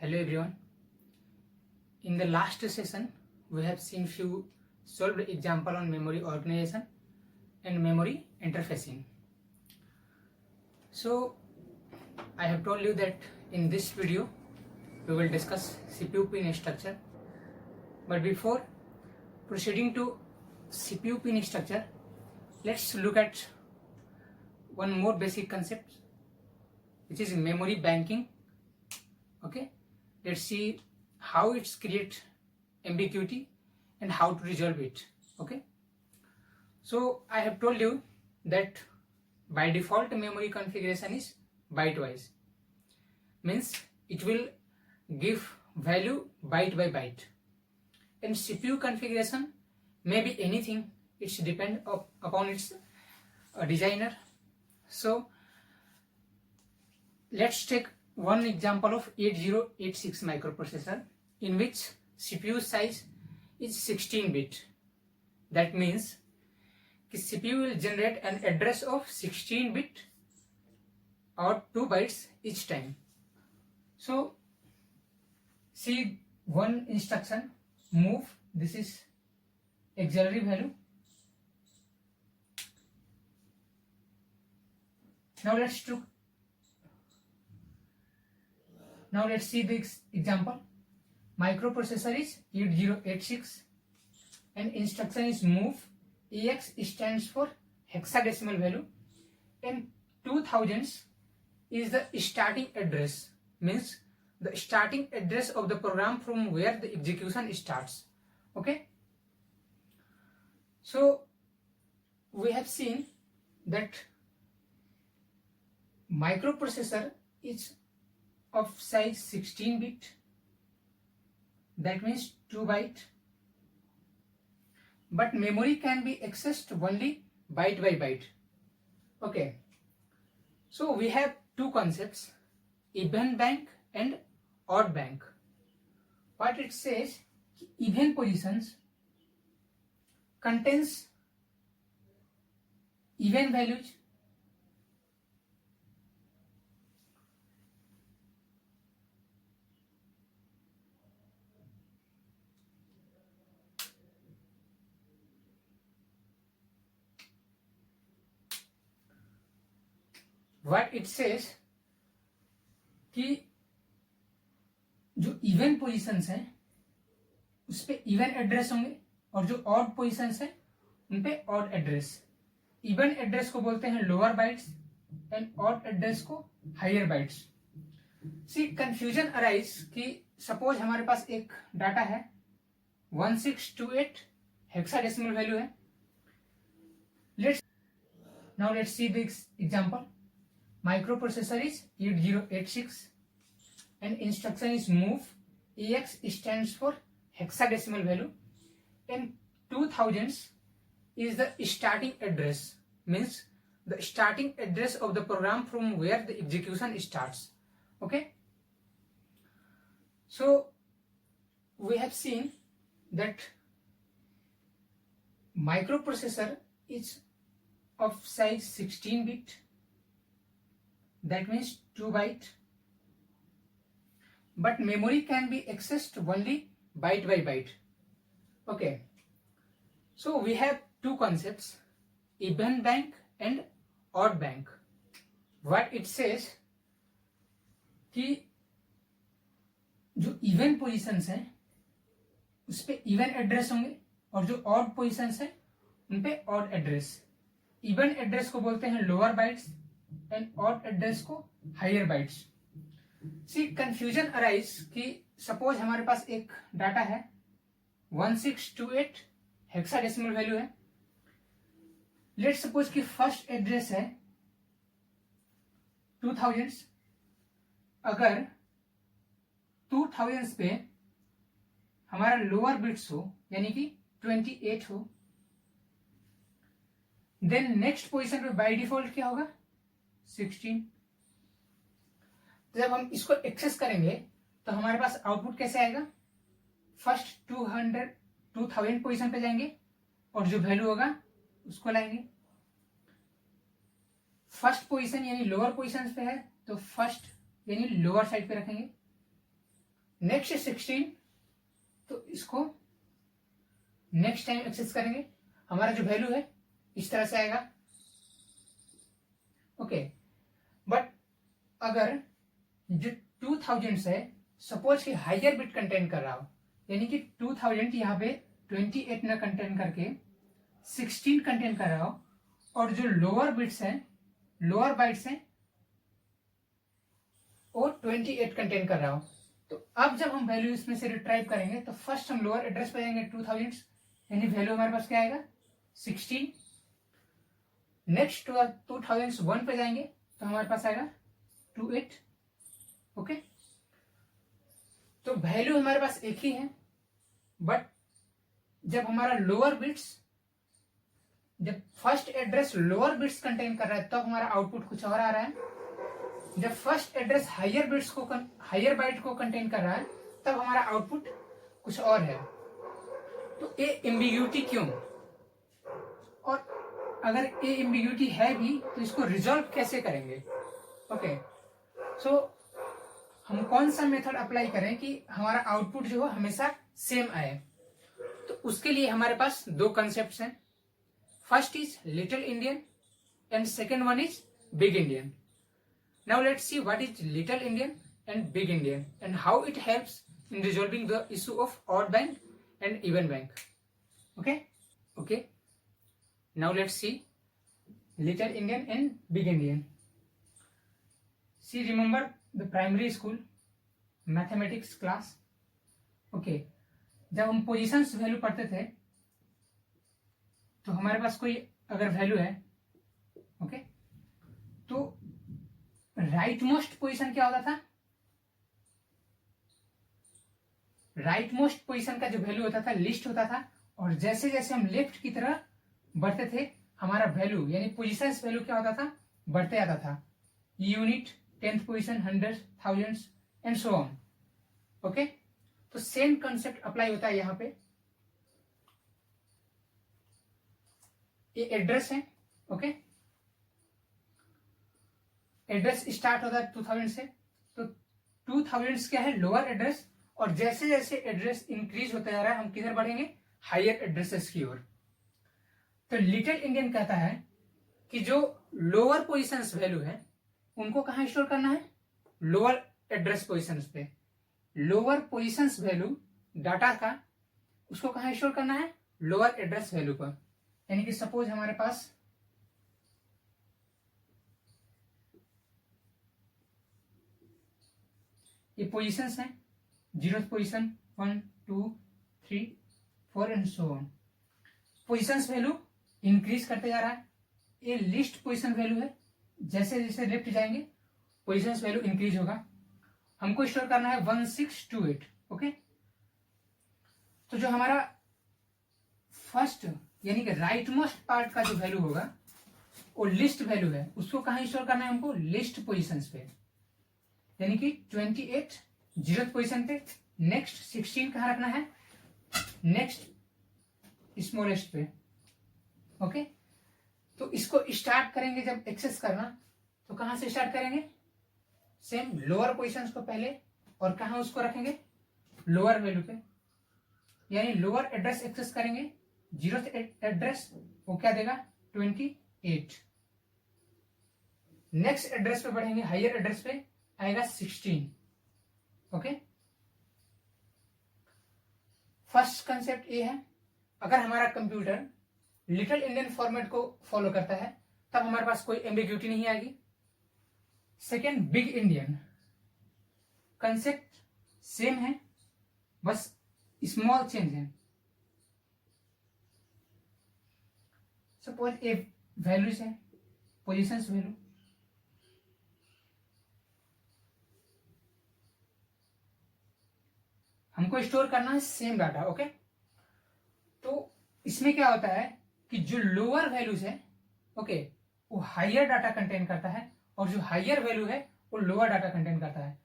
Hello everyone. In the last session, we have seen few solved example on memory organization and memory interfacing. So I have told you that in this video we will discuss CPU pin structure. But before proceeding to CPU pin structure, let's look at one more basic concept, which is memory banking. Okay, let's see how it's create ambiguity and how to resolve it. Okay, so I have told you that by default memory configuration is byte-wise, means it will give value byte by byte, and CPU configuration may be anything. It's depend upon its designer. So let's take one example of 8086 microprocessor in which CPU size is 16 bit. That means the CPU will generate an address of 16 bit or 2 bytes each time. So see one instruction, move, this is auxiliary value. Now let's see this example. Microprocessor is 8086 and instruction is move. AX stands for hexadecimal value and 2000s is the starting address, means the starting address of the program from where the execution starts. Okay, so we have seen that microprocessor is of size 16 bit, that means 2 byte, but memory can be accessed only byte by byte. Okay, so we have two concepts, even bank and odd bank. What it says, even positions contains even values, what it says कि जो even positions हैं उस पे even address होंगे और जो odd positions हैं उन पे ऑड एड्रेस. इवन एड्रेस को बोलते हैं lower bytes and odd address को हायर बाइट्स. सी कंफ्यूजन अराइज कि सपोज हमारे पास एक डाटा है 1628 हेक्साडेसिमल वैल्यू है. Let's see this example. Microprocessor is 8086 and instruction is move. AX stands for hexadecimal value and 2000s is the starting address, means the starting address of the program from where the execution starts. Okay, so we have seen that microprocessor is of size 16 bit, that means 2 byte, but memory can be accessed only byte by byte. Okay, so we have two concepts, even bank and odd bank. What it says कि जो even positions हैं उस पे even address होंगे और जो odd positions हैं उन पे ऑड एड्रेस. इवन एड्रेस को बोलते हैं lower bytes and odd address को हायर बाइट्स. सी कंफ्यूजन अराइज कि सपोज हमारे पास एक डाटा है 1628 हेक्साडेसिमल वैल्यू है. लेट्स सपोज कि फर्स्ट एड्रेस है 2000s. अगर 2000s पे हमारा लोअर बिट्स हो यानी कि 28 हो, देन नेक्स्ट पोजीशन पे बाय डिफॉल्ट क्या होगा 16. जब हम इसको एक्सेस करेंगे तो हमारे पास आउटपुट कैसे आएगा, फर्स्ट 2000 पोजीशन पे जाएंगे और जो वैल्यू होगा उसको लाएंगे. फर्स्ट पोजीशन यानी लोअर पोजीशन पे है तो फर्स्ट यानी लोअर साइड पे रखेंगे. नेक्स्ट 16, तो इसको नेक्स्ट टाइम एक्सेस करेंगे, हमारा जो वैल्यू है इस तरह से आएगा। ओके, बट अगर जो 2000 है, सपोज कि हायर बिट कंटेन कर रहा हो, यानी कि 2000 यहाँ पे 28 ना कंटेन करके 16 कंटेन कर रहा हो, और जो लोअर बिट्स हैं, लोअर बाइट्स हैं, वो 28 कंटेन कर रहा हो, तो अब जब हम वैल्यू इसमें से रिट्राइव करेंगे तो फर्स्ट हम लोअर एड्रेस पे जाएंगे 2000, यानी वैल्यू हमारे पास क्या आएगा 16। नेक्स्ट 2001 पे जाएंगे तो हमारे पास आएगा 28। ओके, तो वैल्यू हमारे पास एक ही है, बट जब हमारा लोअर बिट्स, जब first address lower bits contain कर रहा है तब हमारा आउटपुट कुछ और आ रहा है, जब फर्स्ट एड्रेस हायर बिट्स को, हायर बाइट को कंटेन कर रहा है तब हमारा आउटपुट कुछ और है। तो ए एम्बिग्यूटी क्यों, और अगर ए एम्बिग्यूटी है भी तो इसको रिजॉल्व कैसे करेंगे। ओके, सो हम कौन सा मेथड अप्लाई करें कि हमारा आउटपुट जो है हमेशा सेम आए। तो उसके लिए हमारे पास दो कंसेप्ट्स हैं, first is little Indian and second one is big Indian. Now let's see what is little Indian and big Indian and how it helps in resolving the issue of odd bank and even bank. Okay. Now let's see little Indian and big Indian. See, remember the primary school mathematics class? Okay. जब हम positions value पढ़ते थे तो हमारे पास कोई अगर value है, okay, तो राइट मोस्ट पोजिशन क्या होता था, राइट मोस्ट पोजिशन का जो वैल्यू होता था लिस्ट होता था, और जैसे जैसे हम लेफ्ट की तरफ बढ़ते थे हमारा वैल्यू यानी पोजिशन वैल्यू क्या होता था, बढ़ते आता था, unit, 10th position, 100, thousands and so on. Okay, तो सेम कंसेप्ट अप्लाई होता है यहाँ पे। ये एड्रेस है, ओके, एड्रेस स्टार्ट होता है 2000 से, तो 2000 क्या है लोअर एड्रेस, और जैसे जैसे एड्रेस इंक्रीज होता जा रहा है हम किधर बढ़ेंगे, हायर एड्रेसेस की ओर। तो लिटिल इंडियन कहता है कि जो लोअर पोजीशंस वैल्यू है उनको कहां स्टोर करना है, लोअर एड्रेस पोजीशंस पे। लोअर पोजीशंस वैल्यू डाटा का उसको कहां स्टोर करना है, लोअर एड्रेस वैल्यू पर। यानी कि सपोज हमारे पास ये पोजीशंस हैं, 0th position, 1, 2, 3, 4 and so on. Positions value increase करते जा रहा है, ये लिस्ट पोजीशन वैल्यू है, जैसे जैसे लेफ्ट जाएंगे पोजीशंस वैल्यू इंक्रीज होगा। हमको स्टोर करना है 1628। ओके, तो जो हमारा फर्स्ट यानी कि राइट मोस्ट पार्ट का जो वैल्यू होगा वो लिस्ट वैल्यू है, उसको कहां स्टोर करना है हमको, लिस्ट पोजीशंस पे, यानी कि 28 0th पोजीशन पे। नेक्स्ट 16 कहां रखना है, नेक्स्ट स्मॉलेस्ट पे। ओके, तो इसको स्टार्ट करेंगे जब एक्सेस करना तो कहां से स्टार्ट करेंगे, सेम लोअर पोजीशंस को पहले, और कहां उसको रखेंगे, लोअर वैल्यू पे, यानी लोअर एड्रेस एक्सेस करेंगे। 0th एड्रेस वो क्या देगा, 28। नेक्स्ट एड्रेस पे बढ़ेंगे, हायर एड्रेस पे आएगा 16। ओके, फर्स्ट कंसेप्ट ये है, अगर हमारा कंप्यूटर लिटिल इंडियन फॉर्मेट को फॉलो करता है तब हमारे पास कोई एम्बिग्यूटी नहीं आएगी। Second, big Indian concept same है, बस स्मॉल चेंज है। सपोज ए वैल्यूज है, पोजीशंस वैल्यू, हमको स्टोर करना है सेम डाटा। ओके, तो इसमें क्या होता है कि जो लोअर वैल्यूज है, ओके, वो हायर डाटा कंटेन करता है, और जो हायर वैल्यू है वो लोअर डाटा कंटेन करता है।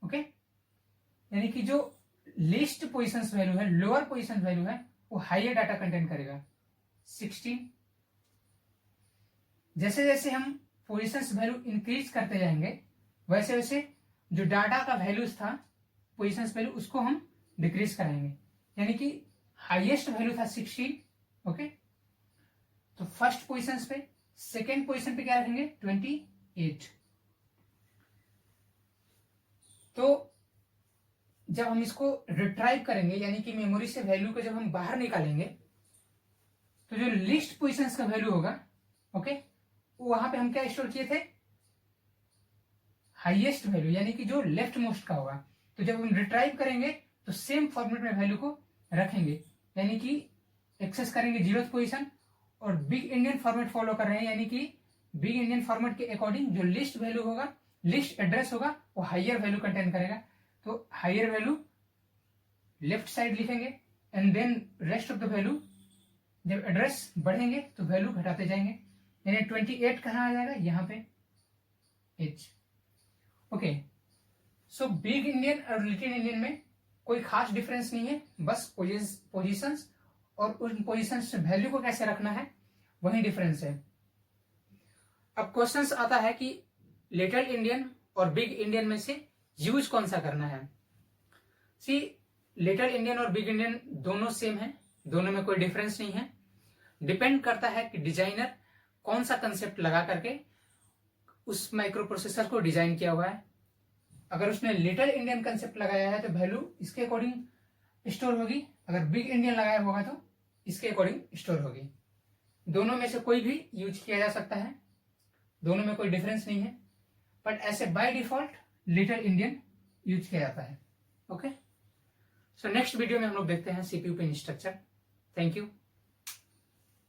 ओके, यानी कि जो लिस्ट पोजीशंस वैल्यू है, लोअर पोजीशन वैल्यू है, वो हायर डाटा कंटेन करेगा 16। जैसे जैसे हम पोजीशंस वैल्यू इंक्रीज करते जाएंगे वैसे वैसे जो डाटा का वैल्यूज था पोजीशंस वैल्यू उसको हम डिक्रीज कराएंगे, यानी कि हाईएस्ट वैल्यू था 16, ओके, तो फर्स्ट पोजीशंस पे, सेकेंड पोजीशन पे क्या रखेंगे 28। तो जब हम इसको रिट्राइव करेंगे यानी कि मेमोरी से वैल्यू को जब हम बाहर निकालेंगे तो जो लिस्ट पोजीशंस का वैल्यू होगा, ओके, वहां पे हम क्या स्टोर किए थे, हाईएस्ट वैल्यू, यानी कि जो लेफ्ट मोस्ट का होगा। तो जब हम रिट्राइव करेंगे तो सेम फॉर्मेट में वैल्यू को रखेंगे, यानी कि एक्सेस करेंगे 0th पोजीशन, और बिग इंडियन फॉर्मेट फॉलो कर रहे हैं, यानी कि बिग इंडियन फॉर्मेट के अकॉर्डिंग जो लिस्ट वैल्यू होगा, लिस्ट एड्रेस होगा, वो हायर वैल्यू कंटेन करेगा। तो हायर वैल्यू लेफ्ट साइड लिखेंगे and then rest of the value, जब एड्रेस बढ़ेंगे तो वैल्यू घटाते जाएंगे, यानी 28 कहाँ आ जाएगा, यहाँ पे H. Okay, so big Indian और लिटिल इंडियन में कोई खास डिफरेंस नहीं है, बस पोजीशंस और उन पोजीशंस से वैल्यू को कैसे रखना है वही डिफरेंस है। अब क्वेश्चंस आता है कि लिटिल इंडियन और बिग इंडियन में से यूज कौन सा करना है। सी, लिटिल इंडियन और बिग इंडियन दोनों सेम है, दोनों में कोई डिफरेंस नहीं है। डिपेंड करता है कि डिजाइनर कौन सा कंसेप्ट लगा करके उस माइक्रो प्रोसेसर को डिजाइन किया हुआ है। अगर उसने लिटिल इंडियन कंसेप्ट लगाया है तो वैल्यू इसके अकॉर्डिंग स्टोर होगी, अगर बिग इंडियन लगाया होगा तो इसके अकॉर्डिंग स्टोर होगी। दोनों में से कोई भी यूज किया जा सकता है, दोनों में कोई डिफरेंस नहीं है, बट ऐसे by default little Indian use किया जाता है। ओके, सो नेक्स्ट वीडियो में हम लोग देखते हैं CPU pin structure. Thank you.